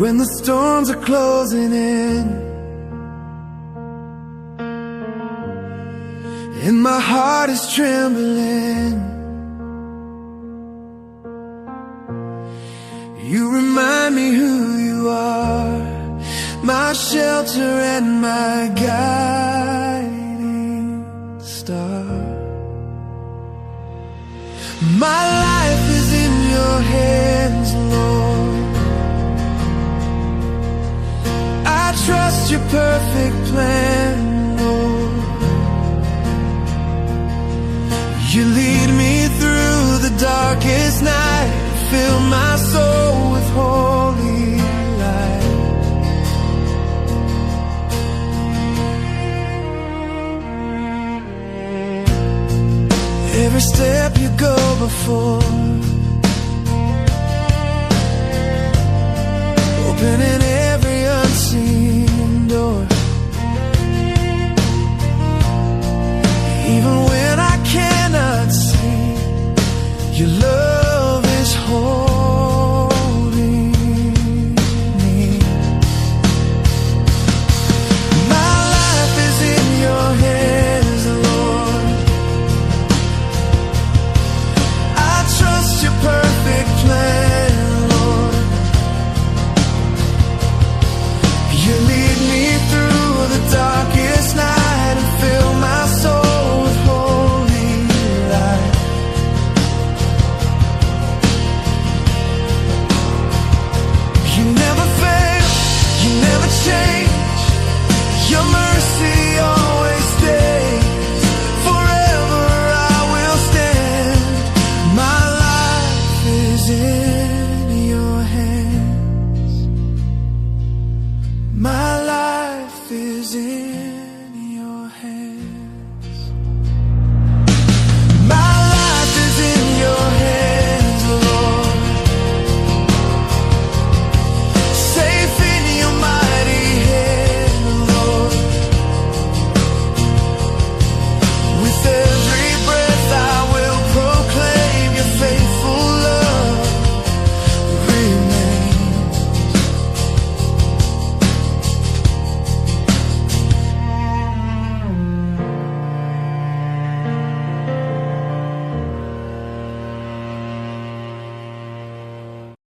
when the storms are closing in, and my heart is trembling. You remind me who you are, my shelter and my guiding star. My life is in your hands, Lord. I trust your perfect plan, Lord. You lead me through the darkest night, fill my soul